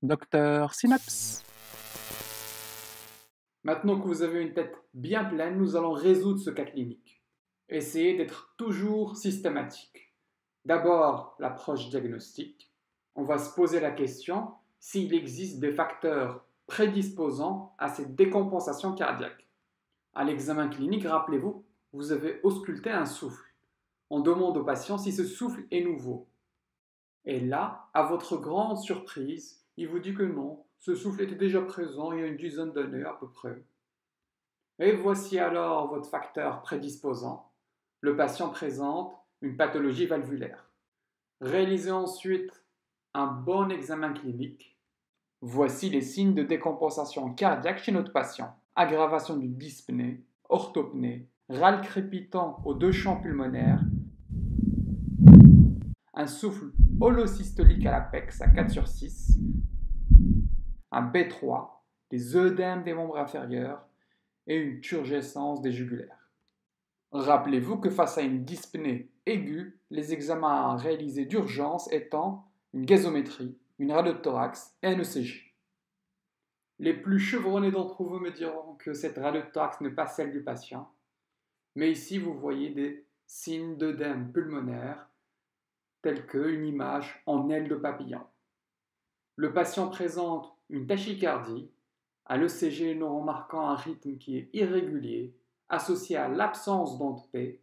Docteur Synapse. Maintenant que vous avez une tête bien pleine, nous allons résoudre ce cas clinique. Essayez d'être toujours systématique. D'abord, l'approche diagnostique. On va se poser la question s'il existe des facteurs prédisposant à cette décompensation cardiaque. À l'examen clinique, rappelez-vous, vous avez ausculté un souffle. On demande au patient si ce souffle est nouveau. Et là, à votre grande surprise, il vous dit que non, ce souffle était déjà présent il y a une dizaine d'années à peu près. Et voici alors votre facteur prédisposant. Le patient présente une pathologie valvulaire. Réalisez ensuite un bon examen clinique. Voici les signes de décompensation cardiaque chez notre patient. Aggravation d'une dyspnée, orthopnée, râle crépitant aux deux champs pulmonaires, un souffle holosystolique à l'apex à 4/6, un B3, des œdèmes des membres inférieurs et une turgescence des jugulaires. Rappelez-vous que face à une dyspnée aiguë, les examens à réaliser d'urgence étant une gazométrie, une radiothorax et un ECG. Les plus chevronnés d'entre vous me diront que cette radiothorax n'est pas celle du patient, mais ici vous voyez des signes d'œdème pulmonaire tels qu'une image en aile de papillon. Le patient présente une tachycardie. À l'ECG, nous remarquons un rythme qui est irrégulier, associé à l'absence d'onde P.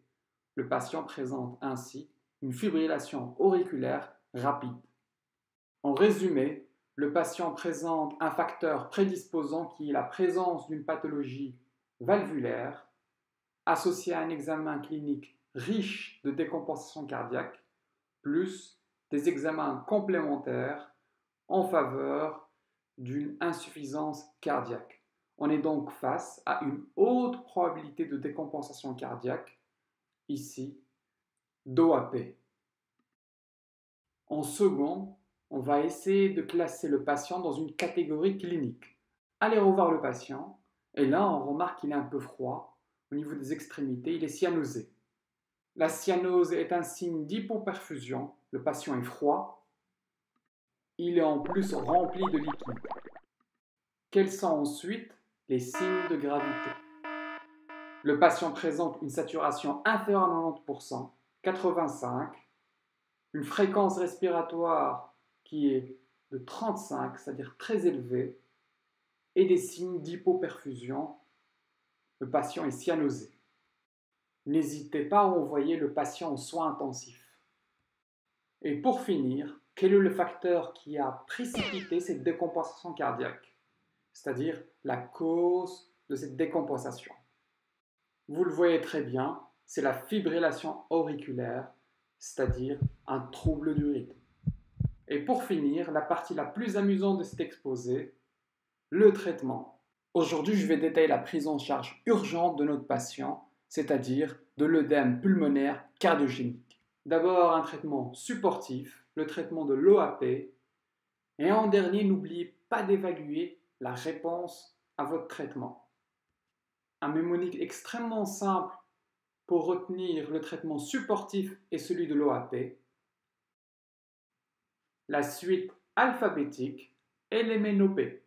Le patient présente ainsi une fibrillation auriculaire rapide. En résumé, le patient présente un facteur prédisposant qui est la présence d'une pathologie valvulaire associée à un examen clinique riche de décompensation cardiaque, plus des examens complémentaires en faveur d'une insuffisance cardiaque. On est donc face à une haute probabilité de décompensation cardiaque, ici d'OAP. En second, on va essayer de classer le patient dans une catégorie clinique. Allez revoir le patient, et là on remarque qu'il est un peu froid au niveau des extrémités, il est cyanosé. La cyanose est un signe d'hypoperfusion, le patient est froid, il est en plus rempli de liquide. Quels sont ensuite les signes de gravité? Le patient présente une saturation inférieure à 90%, 85, une fréquence respiratoire qui est de 35, c'est-à-dire très élevée, et des signes d'hypoperfusion. Le patient est cyanosé. N'hésitez pas à envoyer le patient en soins intensifs. Et pour finir, quel est le facteur qui a précipité cette décompensation cardiaque, c'est-à-dire la cause de cette décompensation? Vous le voyez très bien, c'est la fibrillation auriculaire, c'est-à-dire un trouble du rythme. Et pour finir, la partie la plus amusante de cet exposé, le traitement. Aujourd'hui, je vais détailler la prise en charge urgente de notre patient, c'est-à-dire de l'œdème pulmonaire cardiogénique. D'abord, un traitement supportif, le traitement de l'OAP, et en dernier, n'oubliez pas d'évaluer la réponse à votre traitement. Un mnémonique extrêmement simple pour retenir le traitement supportif et celui de l'OAP. La suite alphabétique est l'héménopée.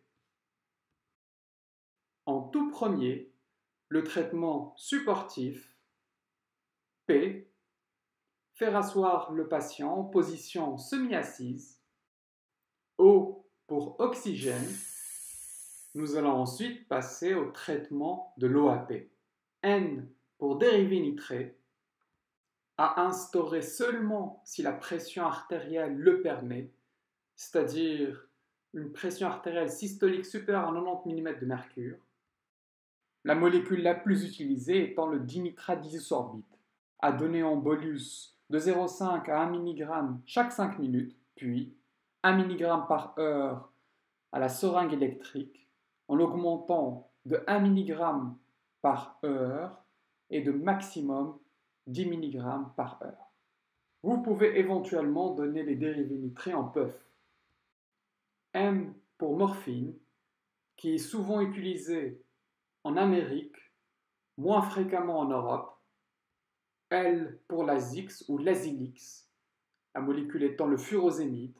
En tout premier, le traitement supportif P, faire asseoir le patient en position semi-assise. O pour oxygène. Nous allons ensuite passer au traitement de l'OAP. N pour dérivé nitré, à instaurer seulement si la pression artérielle le permet, c'est-à-dire une pression artérielle systolique supérieure à 90 mm de mercure. La molécule la plus utilisée étant le dinitrate d'isosorbite, à donner en bolus de 0,5 à 1 mg chaque 5 minutes, puis 1 mg par heure à la seringue électrique, en augmentant de 1 mg par heure et de maximum 10 mg par heure. Vous pouvez éventuellement donner les dérivés nitrés en puff. M pour morphine, qui est souvent utilisé en Amérique, moins fréquemment en Europe. L pour l'Azix ou l'Azilix, la molécule étant le furosémide.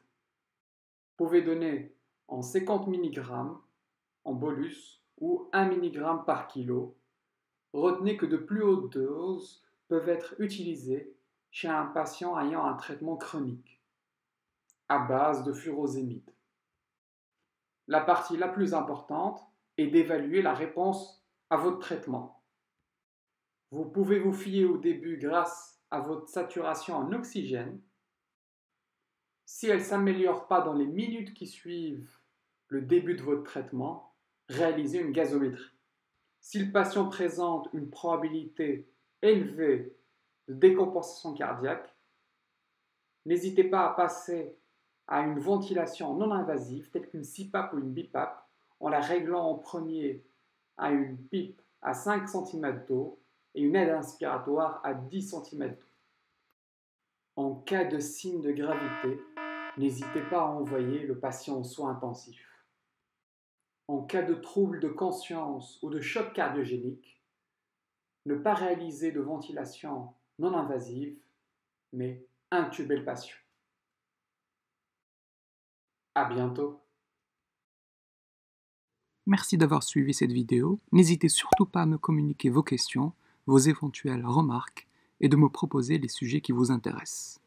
Vous pouvez donner en 50 mg en bolus ou 1 mg par kilo. Retenez que de plus hautes doses peuvent être utilisées chez un patient ayant un traitement chronique à base de furosémide. La partie la plus importante est d'évaluer la réponse à votre traitement. Vous pouvez vous fier au début grâce à votre saturation en oxygène. Si elle ne s'améliore pas dans les minutes qui suivent le début de votre traitement, réalisez une gazométrie. Si le patient présente une probabilité élevée de décompensation cardiaque, n'hésitez pas à passer à une ventilation non invasive telle qu'une CPAP ou une BiPAP en la réglant en premier à une pipe à 5 cm d'eau et une aide inspiratoire à 10 cm d'eau. En cas de signe de gravité, n'hésitez pas à envoyer le patient aux soins intensifs. En cas de trouble de conscience ou de choc cardiogénique, ne pas réaliser de ventilation non invasive, mais intuber le patient. À bientôt. Merci d'avoir suivi cette vidéo. N'hésitez surtout pas à me communiquer vos questions, vos éventuelles remarques et de me proposer les sujets qui vous intéressent.